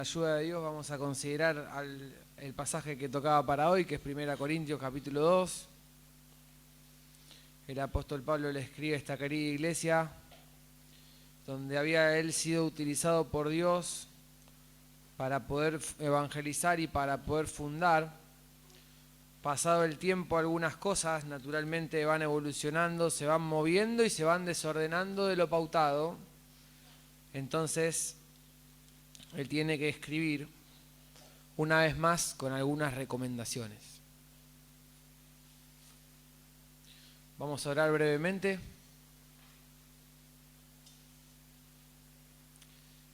Ayuda de Dios vamos a considerar el pasaje que tocaba para hoy, que es 1 Corintios capítulo 2. El apóstol Pablo le escribe a esta querida iglesia, donde había él sido utilizado por Dios para poder evangelizar y para poder fundar. Pasado el tiempo, algunas cosas naturalmente van evolucionando, se van moviendo y se van desordenando de lo pautado. Entonces, él tiene que escribir una vez más con algunas recomendaciones. Vamos a orar brevemente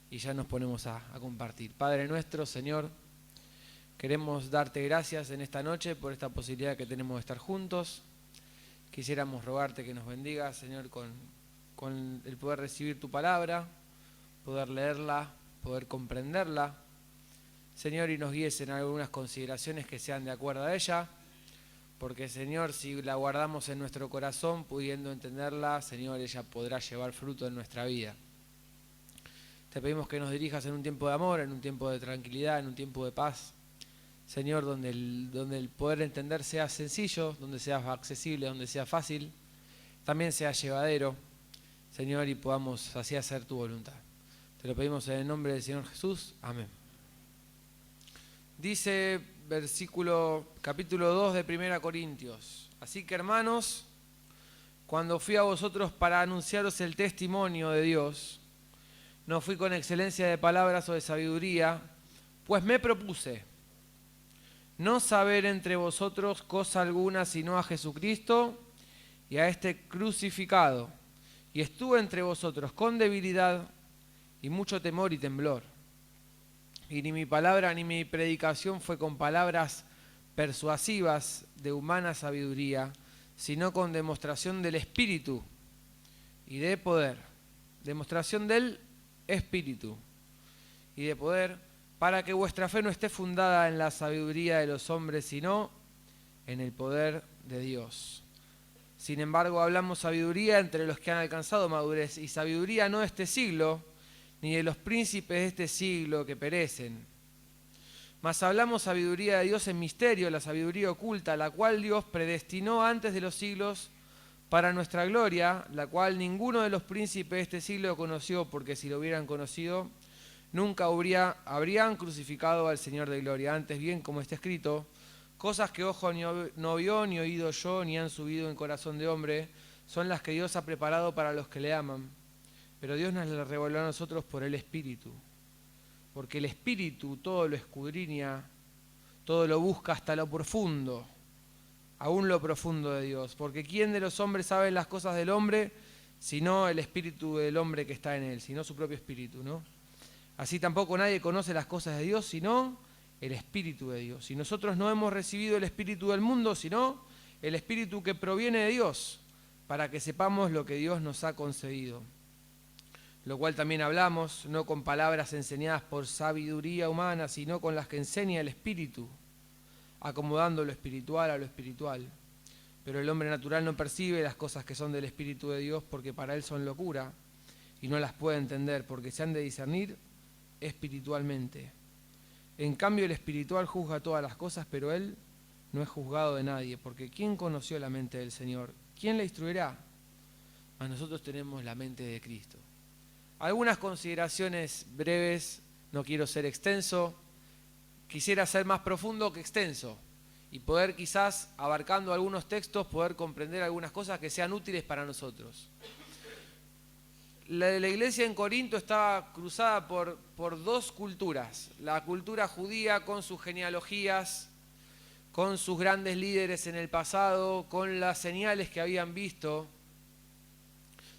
y ya nos ponemos a compartir. Padre nuestro, Señor, queremos darte gracias en esta noche por esta posibilidad que tenemos de estar juntos. Quisiéramos rogarte que nos bendigas, Señor, con el poder recibir tu palabra, poder leerla, poder comprenderla, Señor, y nos guíes en algunas consideraciones que sean de acuerdo a ella, porque, Señor, si la guardamos en nuestro corazón, pudiendo entenderla, Señor, ella podrá llevar fruto en nuestra vida. Te pedimos que nos dirijas en un tiempo de amor, en un tiempo de tranquilidad, en un tiempo de paz, Señor, donde el poder entender sea sencillo, donde sea accesible, donde sea fácil, también sea llevadero, Señor, y podamos así hacer tu voluntad. Te lo pedimos en el nombre del Señor Jesús. Amén. Dice capítulo 2 de 1 Corintios. Así que, hermanos, cuando fui a vosotros para anunciaros el testimonio de Dios, no fui con excelencia de palabras o de sabiduría, pues me propuse no saber entre vosotros cosa alguna sino a Jesucristo y a este crucificado. Y estuve entre vosotros con debilidad y mucho temor y temblor. Y ni mi palabra ni mi predicación fue con palabras persuasivas de humana sabiduría, sino con demostración del Espíritu y de poder. Demostración del Espíritu y de poder, para que vuestra fe no esté fundada en la sabiduría de los hombres, sino en el poder de Dios. Sin embargo, hablamos sabiduría entre los que han alcanzado madurez, y sabiduría no de este siglo, ni de los príncipes de este siglo que perecen. Mas hablamos sabiduría de Dios en misterio, la sabiduría oculta, la cual Dios predestinó antes de los siglos para nuestra gloria, la cual ninguno de los príncipes de este siglo conoció, porque si lo hubieran conocido, nunca habrían crucificado al Señor de gloria. Antes bien, como está escrito, cosas que ojo no vio, ni oído yo, ni han subido en corazón de hombre, son las que Dios ha preparado para los que le aman. Pero Dios nos las reveló a nosotros por el Espíritu. Porque el Espíritu todo lo escudriña, todo lo busca hasta lo profundo, aún lo profundo de Dios. Porque ¿quién de los hombres sabe las cosas del hombre, sino el Espíritu del hombre que está en él, sino su propio Espíritu, ¿no? Así tampoco nadie conoce las cosas de Dios, sino el Espíritu de Dios. Y nosotros no hemos recibido el Espíritu del mundo, sino el Espíritu que proviene de Dios, para que sepamos lo que Dios nos ha concedido. Lo cual también hablamos, no con palabras enseñadas por sabiduría humana, sino con las que enseña el Espíritu, acomodando lo espiritual a lo espiritual. Pero el hombre natural no percibe las cosas que son del Espíritu de Dios, porque para él son locura, y no las puede entender, porque se han de discernir espiritualmente. En cambio, el espiritual juzga todas las cosas, pero él no es juzgado de nadie, porque ¿quién conoció la mente del Señor? ¿Quién la instruirá? Mas nosotros tenemos la mente de Cristo. Algunas consideraciones breves, no quiero ser extenso, quisiera ser más profundo que extenso y poder quizás, abarcando algunos textos, poder comprender algunas cosas que sean útiles para nosotros. La iglesia en Corinto estaba cruzada por dos culturas, la cultura judía con sus genealogías, con sus grandes líderes en el pasado, con las señales que habían visto.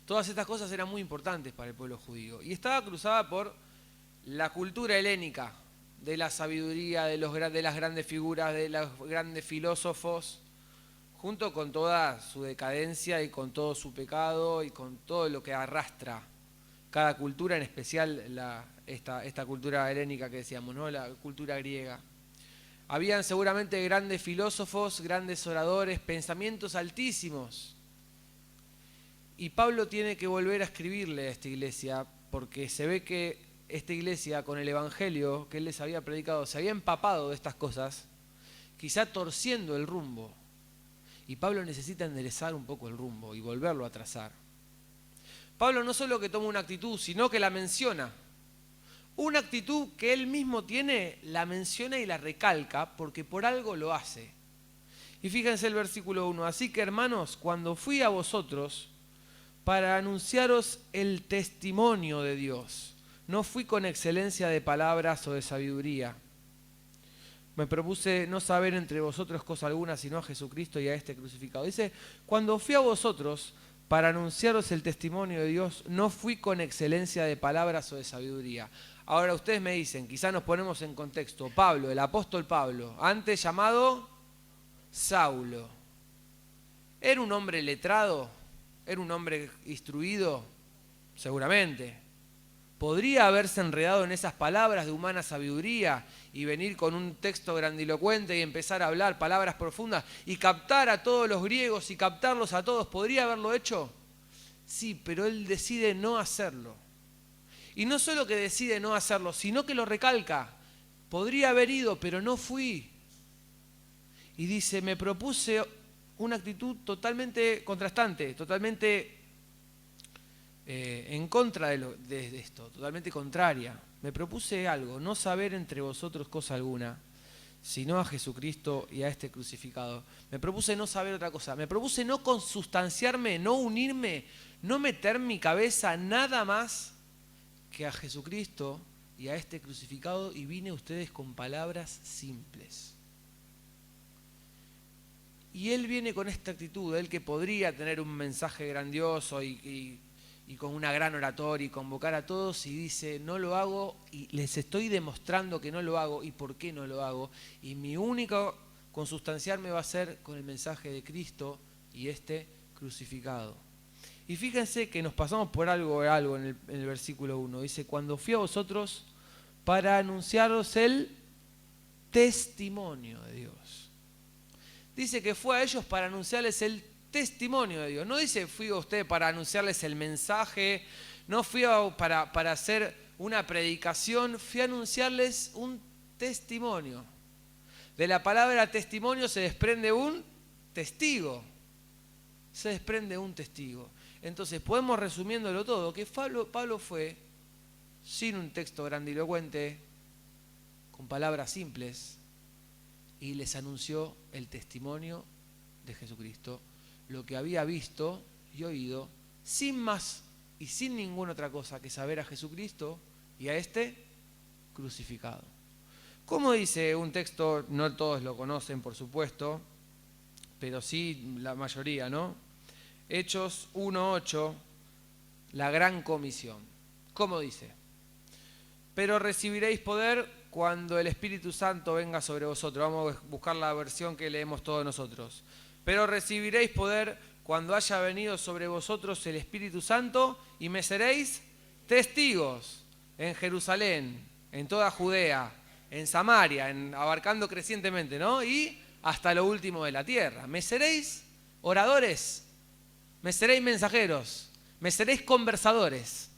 Todas estas cosas eran muy importantes para el pueblo judío. Y estaba cruzada por la cultura helénica, de la sabiduría, de las grandes figuras, de los grandes filósofos, junto con toda su decadencia y con todo su pecado y con todo lo que arrastra cada cultura, en especial esta cultura helénica que decíamos, ¿no? La cultura griega. Habían seguramente grandes filósofos, grandes oradores, pensamientos altísimos. Y Pablo tiene que volver a escribirle a esta iglesia porque se ve que esta iglesia con el evangelio que él les había predicado se había empapado de estas cosas, quizá torciendo el rumbo. Y Pablo necesita enderezar un poco el rumbo y volverlo a trazar. Pablo no solo que toma una actitud, sino que la menciona. Una actitud que él mismo tiene, la menciona y la recalca porque por algo lo hace. Y fíjense el versículo 1. Así que hermanos, cuando fui a vosotros para anunciaros el testimonio de Dios, no fui con excelencia de palabras o de sabiduría. Me propuse no saber entre vosotros cosa alguna, sino a Jesucristo y a este crucificado. Dice, cuando fui a vosotros para anunciaros el testimonio de Dios, no fui con excelencia de palabras o de sabiduría. Ahora ustedes me dicen, quizás nos ponemos en contexto. Pablo, el apóstol Pablo, antes llamado Saulo, ¿era un hombre letrado? ¿Era un hombre instruido? Seguramente. ¿Podría haberse enredado en esas palabras de humana sabiduría y venir con un texto grandilocuente y empezar a hablar palabras profundas y captar a todos los griegos y captarlos a todos? ¿Podría haberlo hecho? Sí, pero él decide no hacerlo. Y no solo que decide no hacerlo, sino que lo recalca. Podría haber ido, pero no fui. Y dice, me propuse una actitud totalmente contrastante, totalmente en contra de esto, totalmente contraria. Me propuse algo, no saber entre vosotros cosa alguna, sino a Jesucristo y a este crucificado. Me propuse no saber otra cosa, me propuse no consustanciarme, no unirme, no meter mi cabeza nada más que a Jesucristo y a este crucificado, y vine a ustedes con palabras simples. Y él viene con esta actitud, él que podría tener un mensaje grandioso y con una gran oratoria y convocar a todos, y dice, no lo hago y les estoy demostrando que no lo hago y por qué no lo hago. Y mi único consustanciarme va a ser con el mensaje de Cristo y este crucificado. Y fíjense que nos pasamos por algo en el versículo 1. Dice, cuando fui a vosotros para anunciaros el testimonio de Dios. Dice que fue a ellos para anunciarles el testimonio de Dios. No dice fui a usted para anunciarles el mensaje, no fui para hacer una predicación, fui a anunciarles un testimonio. De la palabra testimonio se desprende un testigo. Se desprende un testigo. Entonces podemos resumiéndolo todo, que Pablo fue sin un texto grandilocuente, con palabras simples, y les anunció el testimonio de Jesucristo, lo que había visto y oído, sin más y sin ninguna otra cosa que saber a Jesucristo y a este crucificado. Como dice un texto, no todos lo conocen por supuesto, pero sí la mayoría, ¿no? Hechos 1:8, la gran comisión. ¿Cómo dice? Pero recibiréis poder cuando el Espíritu Santo venga sobre vosotros. Vamos a buscar la versión que leemos todos nosotros. Pero recibiréis poder cuando haya venido sobre vosotros el Espíritu Santo y me seréis testigos en Jerusalén, en toda Judea, en Samaria, abarcando crecientemente, ¿no? Y hasta lo último de la tierra. Me seréis oradores, me seréis mensajeros, me seréis conversadores,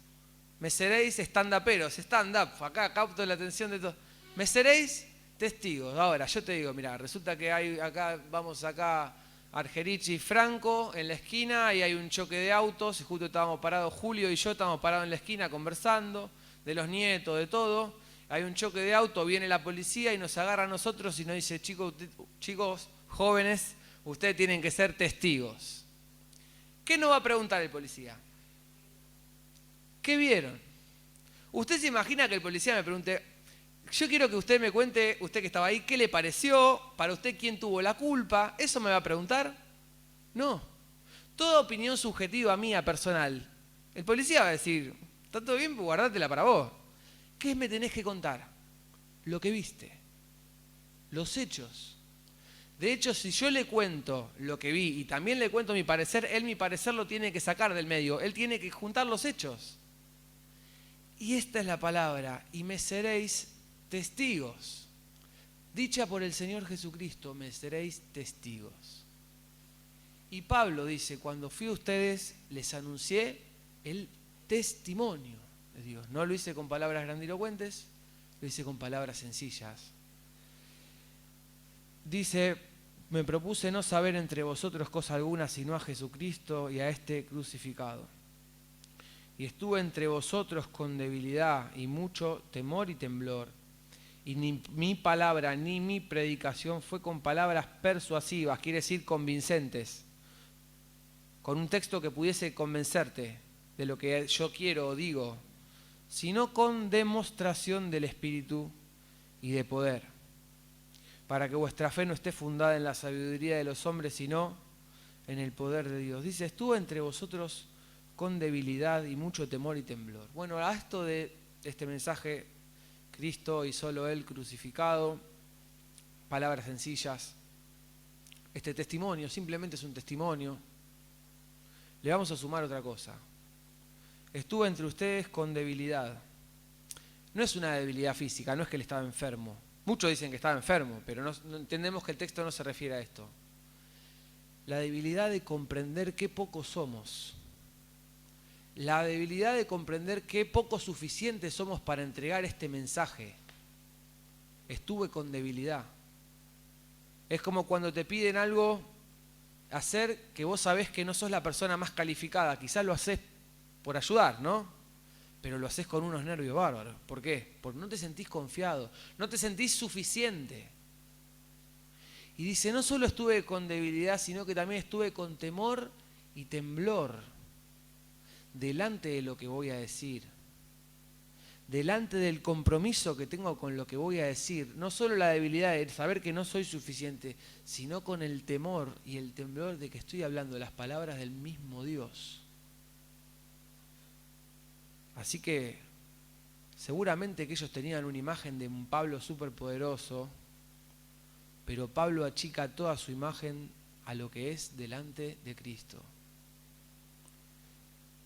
me seréis stand-uperos, stand-up, acá capto la atención de todos. Me seréis testigos. Ahora, yo te digo, mira, resulta que vamos acá Argerich y Franco en la esquina y hay un choque de autos y justo estábamos parados, Julio y yo estábamos parados en la esquina conversando de los nietos, de todo. Hay un choque de auto, viene la policía y nos agarra a nosotros y nos dice, chicos, jóvenes, ustedes tienen que ser testigos. ¿Qué nos va a preguntar el policía? ¿Qué vieron? ¿Usted se imagina que el policía me pregunte, yo quiero que usted me cuente, usted que estaba ahí, qué le pareció, para usted quién tuvo la culpa? ¿Eso me va a preguntar? No. Toda opinión subjetiva mía, personal. El policía va a decir, está todo bien, pues guardátela para vos. ¿Qué me tenés que contar? Lo que viste. Los hechos. De hecho, si yo le cuento lo que vi y también le cuento mi parecer, él mi parecer lo tiene que sacar del medio. Él tiene que juntar los hechos. Y esta es la palabra, y me seréis testigos. Dicha por el Señor Jesucristo, me seréis testigos. Y Pablo dice, cuando fui a ustedes, les anuncié el testimonio de Dios. No lo hice con palabras grandilocuentes, lo hice con palabras sencillas. Dice, me propuse no saber entre vosotros cosa alguna sino a Jesucristo y a este crucificado. Y estuve entre vosotros con debilidad y mucho temor y temblor. Y ni mi palabra ni mi predicación fue con palabras persuasivas, quiere decir convincentes, con un texto que pudiese convencerte de lo que yo quiero o digo, sino con demostración del Espíritu y de poder, para que vuestra fe no esté fundada en la sabiduría de los hombres, sino en el poder de Dios. Dice, estuve entre vosotros con debilidad y mucho temor y temblor. Bueno, a esto de este mensaje, Cristo y solo Él crucificado, palabras sencillas, este testimonio simplemente es un testimonio. Le vamos a sumar otra cosa. Estuve entre ustedes con debilidad. No es una debilidad física, no es que él estaba enfermo. Muchos dicen que estaba enfermo, pero no entendemos que el texto no se refiere a esto. La debilidad de comprender qué pocos somos. La debilidad de comprender qué poco suficientes somos para entregar este mensaje. Estuve con debilidad. Es como cuando te piden algo hacer que vos sabés que no sos la persona más calificada. Quizás lo haces por ayudar, ¿no? Pero lo haces con unos nervios bárbaros. ¿Por qué? Porque no te sentís confiado, no te sentís suficiente. Y dice, no solo estuve con debilidad, sino que también estuve con temor y temblor delante de lo que voy a decir, delante del compromiso que tengo con lo que voy a decir. No solo la debilidad de saber que no soy suficiente, sino con el temor y el temblor de que estoy hablando las palabras del mismo Dios. Así que seguramente que ellos tenían una imagen de un Pablo superpoderoso, pero Pablo achica toda su imagen a lo que es delante de Cristo.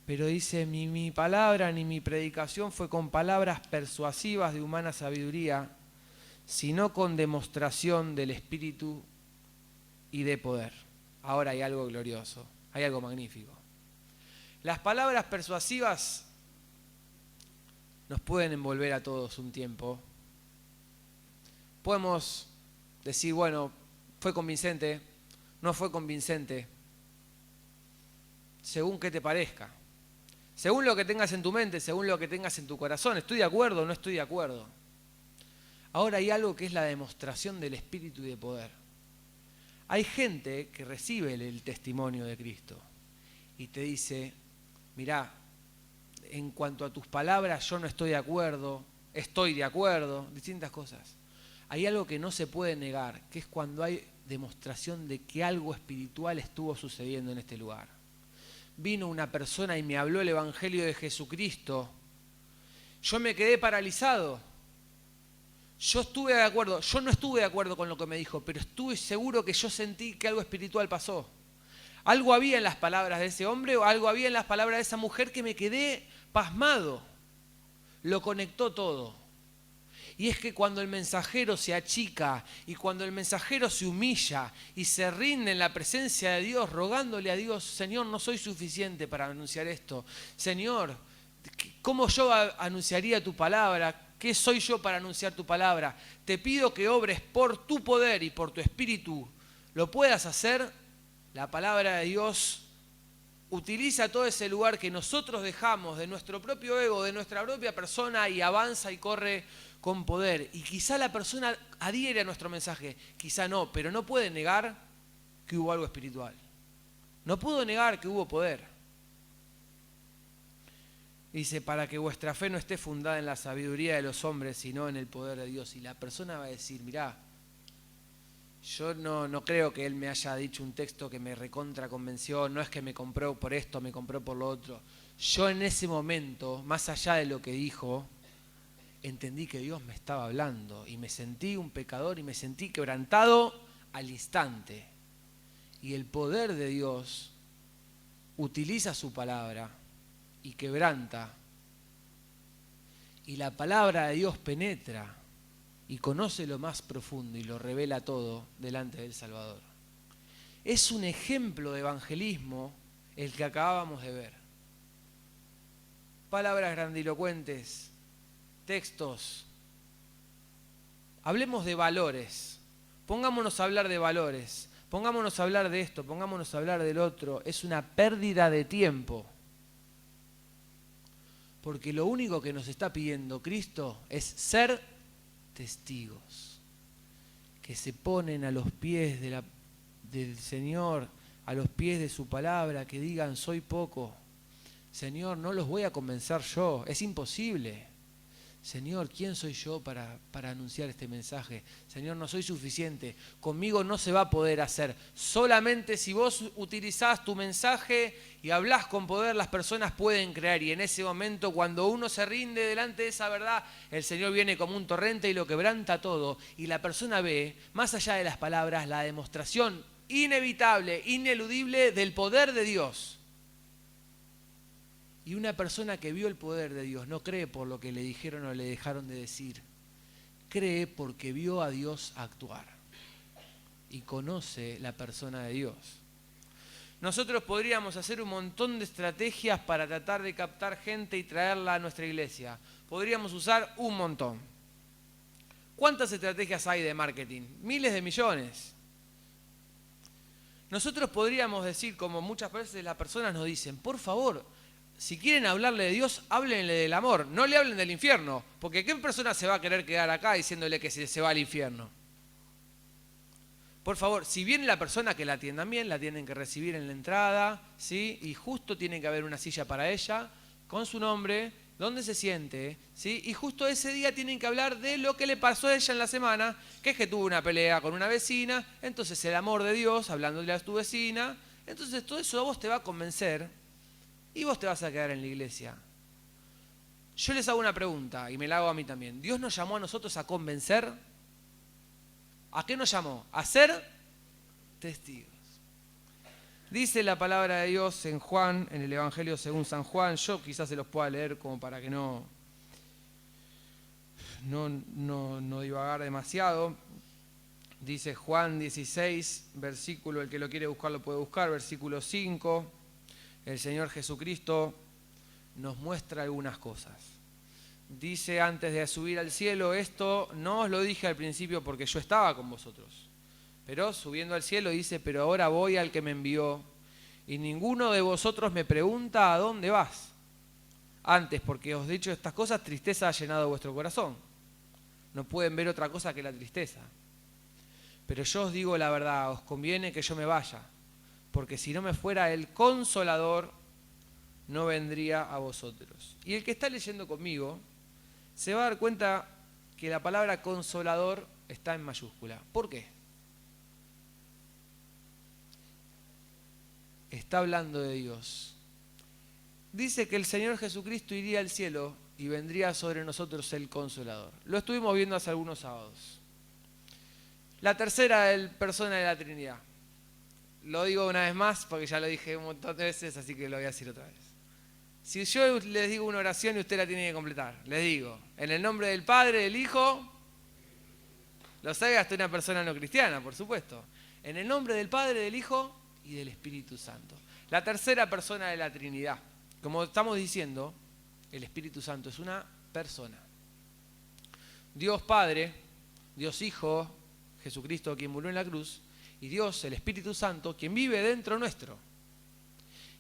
Pero dice, ni mi palabra ni mi predicación fue con palabras persuasivas de humana sabiduría, sino con demostración del Espíritu y de poder. Ahora hay algo glorioso, hay algo magnífico. Las palabras persuasivas nos pueden envolver a todos un tiempo. Podemos decir, bueno, fue convincente, no fue convincente, según que te parezca. Según lo que tengas en tu mente, según lo que tengas en tu corazón, ¿estoy de acuerdo o no estoy de acuerdo? Ahora hay algo que es la demostración del Espíritu y de poder. Hay gente que recibe el testimonio de Cristo y te dice, mirá, en cuanto a tus palabras yo no estoy de acuerdo, estoy de acuerdo, distintas cosas. Hay algo que no se puede negar, que es cuando hay demostración de que algo espiritual estuvo sucediendo en este lugar. Vino una persona y me habló el Evangelio de Jesucristo. Yo me quedé paralizado. Yo estuve de acuerdo, yo no estuve de acuerdo con lo que me dijo, pero estuve seguro que yo sentí que algo espiritual pasó. Algo había en las palabras de ese hombre o algo había en las palabras de esa mujer que me quedé pasmado. Lo conectó todo. Y es que cuando el mensajero se achica y cuando el mensajero se humilla y se rinde en la presencia de Dios, rogándole a Dios, Señor, no soy suficiente para anunciar esto. Señor, ¿cómo yo anunciaría tu palabra? ¿Qué soy yo para anunciar tu palabra? Te pido que obres por tu poder y por tu espíritu. ¿Lo puedas hacer? La palabra de Dios utiliza todo ese lugar que nosotros dejamos de nuestro propio ego, de nuestra propia persona y avanza y corre con poder. Y quizá la persona adhiere a nuestro mensaje, quizá no, pero no puede negar que hubo algo espiritual. No pudo negar que hubo poder. Dice, para que vuestra fe no esté fundada en la sabiduría de los hombres, sino en el poder de Dios. Y la persona va a decir, mirá, yo no creo que él me haya dicho un texto que me recontra convenció, no es que me compró por esto, me compró por lo otro. Yo en ese momento, más allá de lo que dijo, entendí que Dios me estaba hablando y me sentí un pecador y me sentí quebrantado al instante. Y el poder de Dios utiliza su palabra y quebranta. Y la palabra de Dios penetra y conoce lo más profundo y lo revela todo delante del Salvador. Es un ejemplo de evangelismo el que acabábamos de ver. palabras grandilocuentes, textos. Hablemos de valores. Pongámonos a hablar de valores. Pongámonos a hablar de esto, pongámonos a hablar del otro. Es una pérdida de tiempo. Porque lo único que nos está pidiendo Cristo es ser testigos. Que se ponen a los pies del Señor, a los pies de su palabra, que digan, soy poco. Señor, no los voy a convencer yo, es imposible. Señor, ¿quién soy yo para anunciar este mensaje? Señor, no soy suficiente, conmigo no se va a poder hacer. Solamente si vos utilizás tu mensaje y hablás con poder, las personas pueden creer. Y en ese momento, cuando uno se rinde delante de esa verdad, el Señor viene como un torrente y lo quebranta todo. Y la persona ve, más allá de las palabras, la demostración inevitable, ineludible del poder de Dios. Y una persona que vio el poder de Dios no cree por lo que le dijeron o le dejaron de decir. Cree porque vio a Dios actuar. Y conoce la persona de Dios. Nosotros podríamos hacer un montón de estrategias para tratar de captar gente y traerla a nuestra iglesia. Podríamos usar un montón. ¿Cuántas estrategias hay de marketing? Miles de millones. Nosotros podríamos decir, como muchas veces las personas nos dicen, por favor, si quieren hablarle de Dios, háblenle del amor, no le hablen del infierno, porque ¿qué persona se va a querer quedar acá diciéndole que se va al infierno? Por favor, si viene la persona, que la atiendan bien, la tienen que recibir en la entrada, ¿sí? Y justo tiene que haber una silla para ella, con su nombre, dónde se siente, ¿sí? Y justo ese día tienen que hablar de lo que le pasó a ella en la semana, que es que tuvo una pelea con una vecina, entonces el amor de Dios, hablándole a tu vecina, entonces todo eso a vos te va a convencer. Y vos te vas a quedar en la iglesia. Yo les hago una pregunta, y me la hago a mí también. ¿Dios nos llamó a nosotros a convencer? ¿A qué nos llamó? A ser testigos. Dice la palabra de Dios en Juan, en el Evangelio según San Juan. Yo quizás se los pueda leer como para que no divagar demasiado. Dice Juan 16, versículo, el que lo quiere buscar lo puede buscar, versículo 5. El Señor Jesucristo nos muestra algunas cosas. Dice antes de subir al cielo, esto no os lo dije al principio porque yo estaba con vosotros. Pero subiendo al cielo dice, pero ahora voy al que me envió y ninguno de vosotros me pregunta a dónde vas. Antes, porque os he dicho estas cosas, tristeza ha llenado vuestro corazón. No pueden ver otra cosa que la tristeza. Pero yo os digo la verdad, os conviene que yo me vaya. Porque si no me fuera el Consolador, no vendría a vosotros. Y el que está leyendo conmigo se va a dar cuenta que la palabra Consolador está en mayúscula. ¿Por qué? Está hablando de Dios. Dice que el Señor Jesucristo iría al cielo y vendría sobre nosotros el Consolador. Lo estuvimos viendo hace algunos sábados. La tercera persona de la Trinidad. Lo digo una vez más porque ya lo dije un montón de veces, así que lo voy a decir otra vez. Si yo les digo una oración y usted la tiene que completar, les digo, en el nombre del Padre, del Hijo, lo sabe hasta una persona no cristiana, por supuesto. En el nombre del Padre, del Hijo y del Espíritu Santo. La tercera persona de la Trinidad. Como estamos diciendo, el Espíritu Santo es una persona. Dios Padre, Dios Hijo, Jesucristo quien murió en la cruz, y Dios, el Espíritu Santo, quien vive dentro nuestro.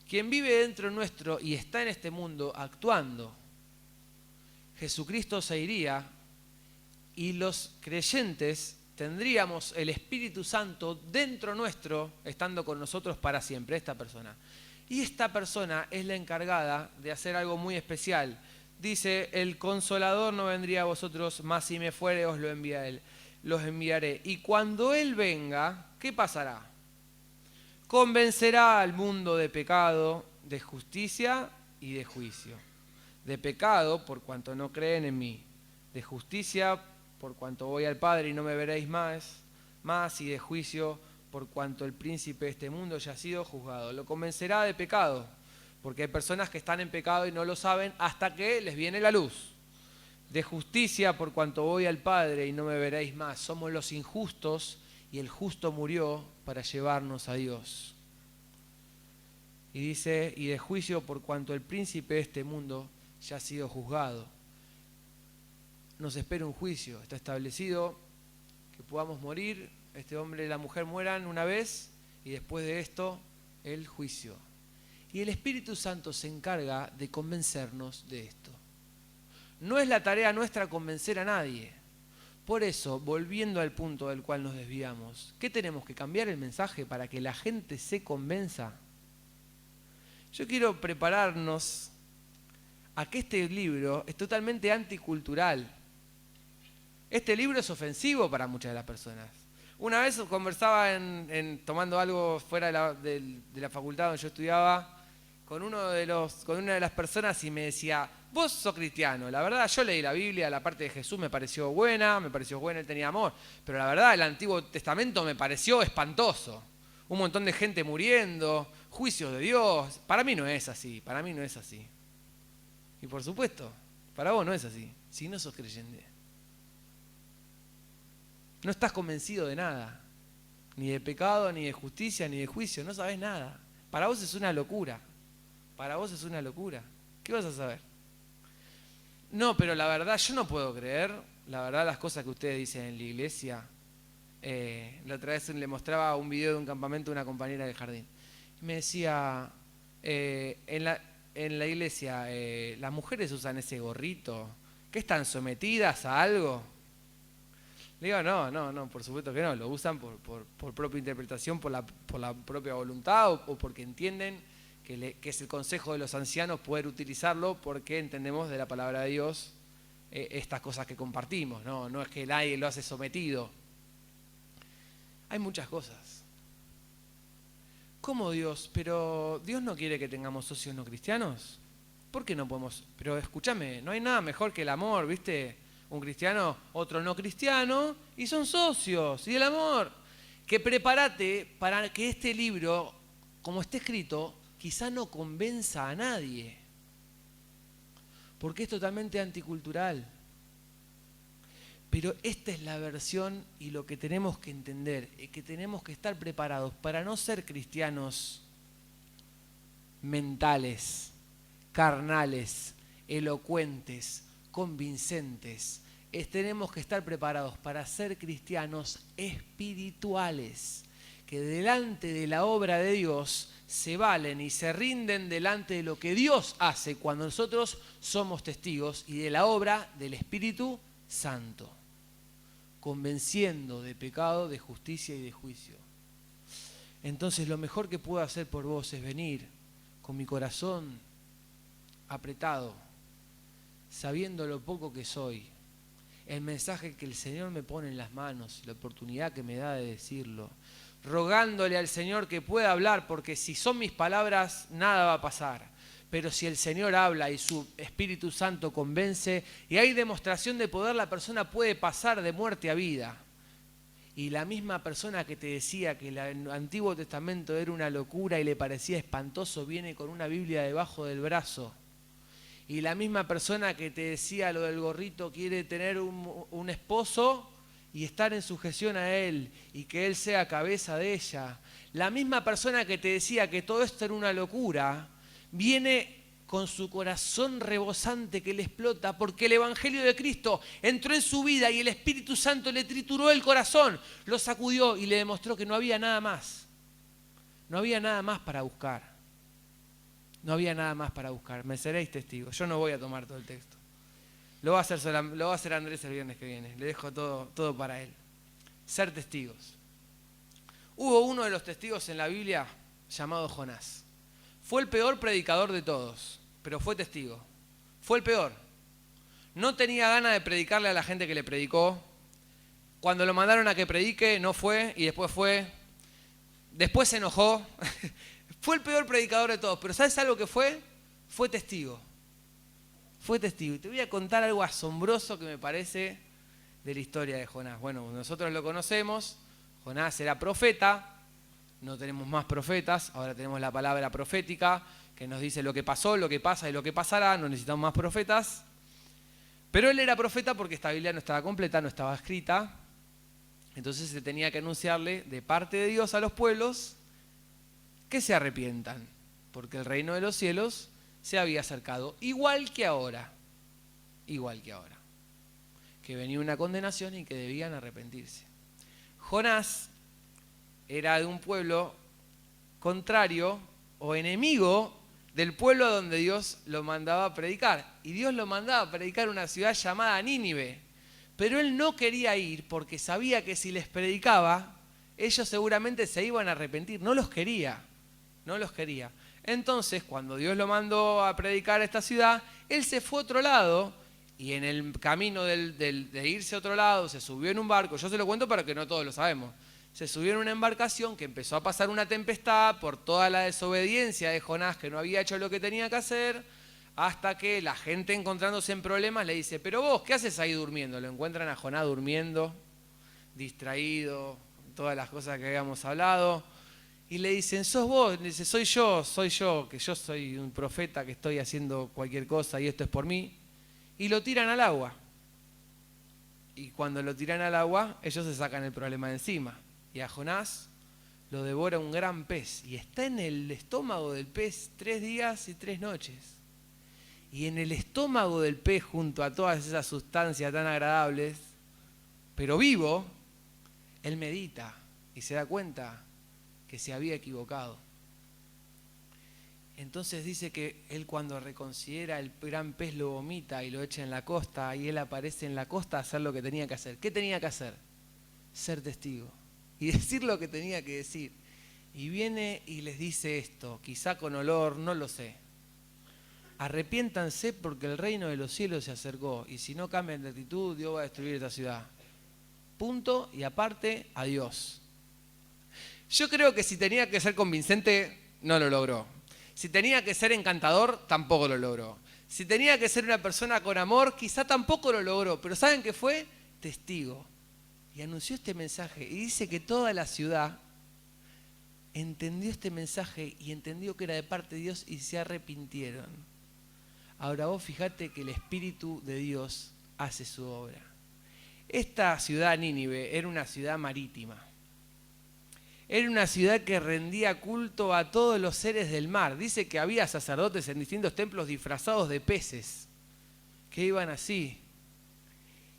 Quien vive dentro nuestro y está en este mundo actuando. Jesucristo se iría y los creyentes tendríamos el Espíritu Santo dentro nuestro, estando con nosotros para siempre, esta persona. Y esta persona es la encargada de hacer algo muy especial. Dice, el Consolador no vendría a vosotros, mas si me fuere os los enviaré. Y cuando Él venga, ¿qué pasará? Convencerá al mundo de pecado, de justicia y de juicio. De pecado, por cuanto no creen en mí. De justicia, por cuanto voy al Padre y no me veréis más. Y de juicio, por cuanto el príncipe de este mundo ya ha sido juzgado. Lo convencerá de pecado, porque hay personas que están en pecado y no lo saben hasta que les viene la luz. De justicia, por cuanto voy al Padre y no me veréis más. Somos los injustos y el justo murió para llevarnos a Dios. Y dice, y de juicio, por cuanto el príncipe de este mundo ya ha sido juzgado. Nos espera un juicio, está establecido que podamos morir, este hombre y la mujer mueran una vez y después de esto el juicio. Y el Espíritu Santo se encarga de convencernos de esto. No es la tarea nuestra convencer a nadie. Por eso, volviendo al punto del cual nos desviamos, ¿qué tenemos que cambiar el mensaje para que la gente se convenza? Yo quiero prepararnos a que este libro es totalmente anticultural. Este libro es ofensivo para muchas de las personas. Una vez conversaba tomando algo fuera de la facultad donde yo estudiaba con una de las personas y me decía, vos sos cristiano, la verdad yo leí la Biblia, la parte de Jesús me pareció buena, él tenía amor, pero la verdad el Antiguo Testamento me pareció espantoso. Un montón de gente muriendo, juicios de Dios, para mí no es así. Y por supuesto, para vos no es así, si no sos creyente. No estás convencido de nada, ni de pecado, ni de justicia, ni de juicio, no sabés nada. Para vos es una locura. ¿Qué vas a saber? No, pero la verdad yo no puedo creer, la verdad las cosas que ustedes dicen en la iglesia. La otra vez le mostraba un video de un campamento a una compañera del jardín. Y me decía, en la iglesia, las mujeres usan ese gorrito, ¿qué están sometidas a algo? Le digo, no, por supuesto que no, lo usan por propia interpretación, por la propia voluntad o porque entienden que es el consejo de los ancianos poder utilizarlo porque entendemos de la palabra de Dios estas cosas que compartimos, no es que nadie lo hace sometido. Hay muchas cosas. ¿Cómo Dios? Pero Dios no quiere que tengamos socios no cristianos. ¿Por qué no podemos? Pero escúchame, no hay nada mejor que el amor, ¿viste? Un cristiano, otro no cristiano, y son socios, y el amor. Que prepárate para que este libro, como está escrito, quizá no convenza a nadie. Porque es totalmente anticultural. Pero esta es la versión y lo que tenemos que entender, es que tenemos que estar preparados para no ser cristianos mentales, carnales, elocuentes, convincentes. Tenemos que estar preparados para ser cristianos espirituales, que delante de la obra de Dios se valen y se rinden delante de lo que Dios hace cuando nosotros somos testigos y de la obra del Espíritu Santo, convenciendo de pecado, de justicia y de juicio. Entonces lo mejor que puedo hacer por vos es venir con mi corazón apretado, sabiendo lo poco que soy, el mensaje que el Señor me pone en las manos, la oportunidad que me da de decirlo, rogándole al Señor que pueda hablar, porque si son mis palabras nada va a pasar, pero si el Señor habla y su Espíritu Santo convence y hay demostración de poder, la persona puede pasar de muerte a vida. Y la misma persona que te decía que el Antiguo Testamento era una locura y le parecía espantoso, viene con una Biblia debajo del brazo. Y la misma persona que te decía lo del gorrito quiere tener un esposo y estar en sujeción a él y que él sea cabeza de ella. La misma persona que te decía que todo esto era una locura, viene con su corazón rebosante que le explota porque el Evangelio de Cristo entró en su vida y el Espíritu Santo le trituró el corazón, lo sacudió y le demostró que no había nada más. No había nada más para buscar. No había nada más para buscar. Me seréis testigos. Yo no voy a tomar todo el texto. Lo va a hacer Andrés el viernes que viene. Le dejo todo para él. Ser testigos. Hubo uno de los testigos en la Biblia llamado Jonás. Fue el peor predicador de todos, pero fue testigo. Fue el peor. No tenía ganas de predicarle a la gente que le predicó. Cuando lo mandaron a que predique, no fue y después fue. Después se enojó. Fue el peor predicador de todos, pero ¿sabes algo que fue? Fue testigo. Fue testigo. Y te voy a contar algo asombroso que me parece de la historia de Jonás. Bueno, nosotros lo conocemos. Jonás era profeta. No tenemos más profetas. Ahora tenemos la palabra profética que nos dice lo que pasó, lo que pasa y lo que pasará. No necesitamos más profetas. Pero él era profeta porque esta Biblia no estaba completa, no estaba escrita. Entonces se tenía que anunciarle de parte de Dios a los pueblos que se arrepientan, porque el reino de los cielos se había acercado, igual que ahora, que venía una condenación y que debían arrepentirse. Jonás era de un pueblo contrario o enemigo del pueblo donde Dios lo mandaba a predicar. Y Dios lo mandaba a predicar a una ciudad llamada Nínive. Pero él no quería ir porque sabía que si les predicaba, ellos seguramente se iban a arrepentir. No los quería. Entonces, cuando Dios lo mandó a predicar a esta ciudad, él se fue a otro lado y en el camino de irse a otro lado se subió en un barco. Yo se lo cuento para que no todos lo sabemos. Se subió en una embarcación que empezó a pasar una tempestad por toda la desobediencia de Jonás, que no había hecho lo que tenía que hacer, hasta que la gente, encontrándose en problemas, le dice: pero vos, ¿qué haces ahí durmiendo? Lo encuentran a Jonás durmiendo, distraído, todas las cosas que habíamos hablado, y le dicen: ¿sos vos? Le dice: soy yo, que yo soy un profeta que estoy haciendo cualquier cosa y esto es por mí. Y lo tiran al agua. Y cuando lo tiran al agua, ellos se sacan el problema de encima. Y a Jonás lo devora un gran pez. Y está en el estómago del pez 3 días y 3 noches. Y en el estómago del pez, junto a todas esas sustancias tan agradables, pero vivo, él medita y se da cuenta que se había equivocado. Entonces dice que él, cuando reconsidera, el gran pez lo vomita y lo echa en la costa, y él aparece en la costa a hacer lo que tenía que hacer. ¿Qué tenía que hacer? Ser testigo y decir lo que tenía que decir. Y viene y les dice esto, quizá con olor, no lo sé: arrepiéntanse porque el reino de los cielos se acercó, y si no cambian de actitud, Dios va a destruir esta ciudad. Punto. Y aparte, adiós. Yo creo que si tenía que ser convincente, no lo logró. Si tenía que ser encantador, tampoco lo logró. Si tenía que ser una persona con amor, quizá tampoco lo logró. Pero ¿saben qué fue? Testigo. Y anunció este mensaje. Y dice que toda la ciudad entendió este mensaje y entendió que era de parte de Dios y se arrepintieron. Ahora vos fijate que el Espíritu de Dios hace su obra. Esta ciudad, Nínive, era una ciudad marítima. Era una ciudad que rendía culto a todos los seres del mar. Dice que había sacerdotes en distintos templos disfrazados de peces, que iban así.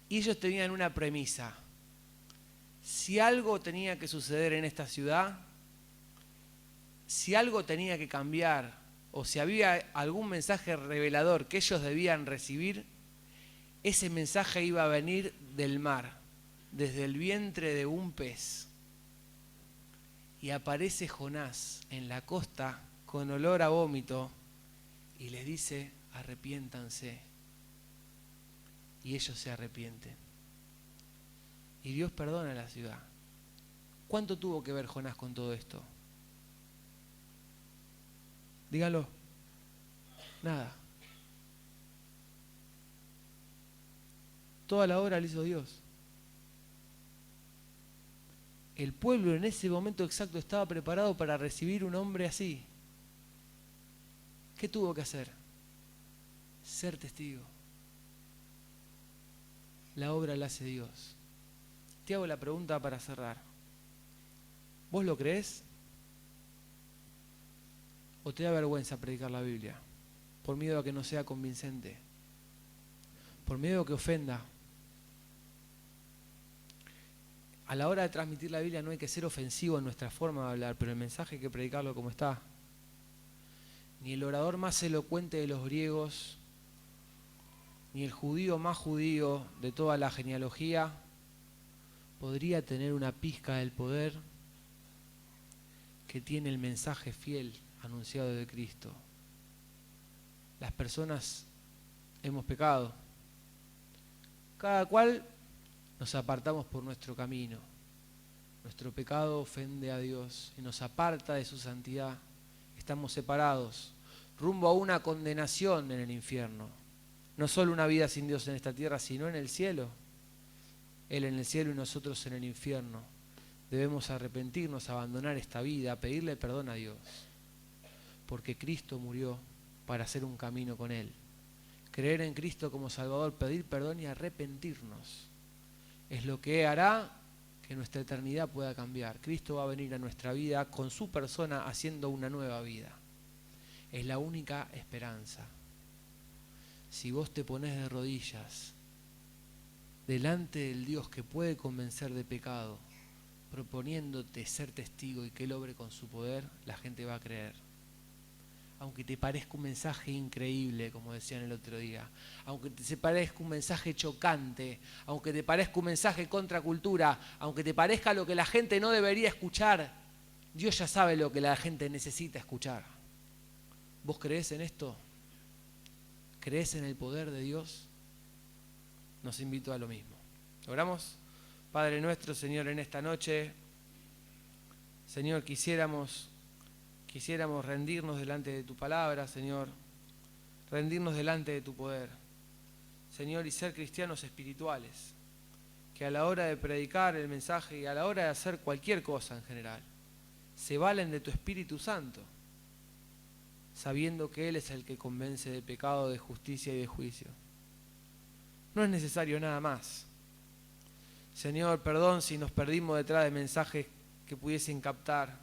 Y ellos tenían una premisa: si algo tenía que suceder en esta ciudad, si algo tenía que cambiar, o si había algún mensaje revelador que ellos debían recibir, ese mensaje iba a venir del mar, desde el vientre de un pez. Y aparece Jonás en la costa con olor a vómito y les dice: arrepiéntanse. Y ellos se arrepienten. Y Dios perdona a la ciudad. ¿Cuánto tuvo que ver Jonás con todo esto? Díganlo. Nada. Toda la obra la hizo Dios. El pueblo en ese momento exacto estaba preparado para recibir un hombre así. ¿Qué tuvo que hacer? Ser testigo. La obra la hace Dios. Te hago la pregunta para cerrar. ¿Vos lo creés? ¿O te da vergüenza predicar la Biblia? Por miedo a que no sea convincente. Por miedo a que ofenda. A la hora de transmitir la Biblia no hay que ser ofensivo en nuestra forma de hablar, pero el mensaje hay que predicarlo como está. Ni el orador más elocuente de los griegos, ni el judío más judío de toda la genealogía podría tener una pizca del poder que tiene el mensaje fiel anunciado de Cristo. Las personas hemos pecado. Cada cual nos apartamos por nuestro camino. Nuestro pecado ofende a Dios y nos aparta de su santidad. Estamos separados, rumbo a una condenación en el infierno. No solo una vida sin Dios en esta tierra, sino en el cielo. Él en el cielo y nosotros en el infierno. Debemos arrepentirnos, abandonar esta vida, pedirle perdón a Dios. Porque Cristo murió para hacer un camino con Él. Creer en Cristo como Salvador, pedir perdón y arrepentirnos es lo que hará que nuestra eternidad pueda cambiar. Cristo va a venir a nuestra vida con su persona haciendo una nueva vida. es la única esperanza. Si vos te pones de rodillas delante del Dios que puede convencer de pecado, proponiéndote ser testigo y que Él obre con su poder, la gente va a creer. Aunque te parezca un mensaje increíble, como decían el otro día, aunque te parezca un mensaje chocante, aunque te parezca un mensaje contra cultura, aunque te parezca lo que la gente no debería escuchar, Dios ya sabe lo que la gente necesita escuchar. ¿Vos creés en esto? ¿Creés en el poder de Dios? Nos invito a lo mismo. ¿Oramos? Padre nuestro, Señor, en esta noche, Señor, quisiéramos rendirnos delante de tu palabra, Señor, rendirnos delante de tu poder, Señor, y ser cristianos espirituales, que a la hora de predicar el mensaje y a la hora de hacer cualquier cosa en general, se valen de tu Espíritu Santo, sabiendo que Él es el que convence de pecado, de justicia y de juicio. No es necesario nada más. Señor, perdón si nos perdimos detrás de mensajes que pudiesen captar.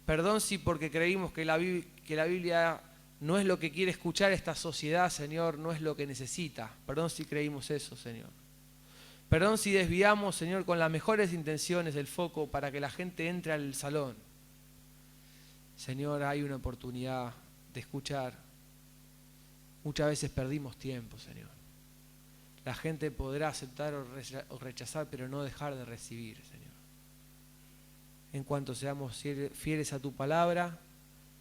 Perdón si porque creímos que la Biblia no es lo que quiere escuchar esta sociedad, Señor, no es lo que necesita. Perdón si creímos eso, Señor. Perdón si desviamos, Señor, con las mejores intenciones del foco para que la gente entre al salón. Señor, hay una oportunidad de escuchar. Muchas veces perdimos tiempo, Señor. La gente podrá aceptar o rechazar, pero no dejar de recibir, Señor. En cuanto seamos fieles a tu palabra,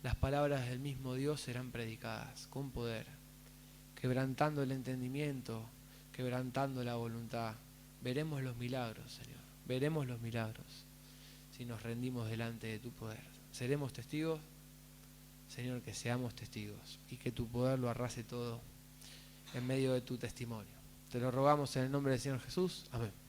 las palabras del mismo Dios serán predicadas con poder, quebrantando el entendimiento, quebrantando la voluntad. Veremos los milagros, Señor. Veremos los milagros si nos rendimos delante de tu poder. ¿Seremos testigos? Señor, que seamos testigos y que tu poder lo arrase todo en medio de tu testimonio. Te lo rogamos en el nombre del Señor Jesús. Amén.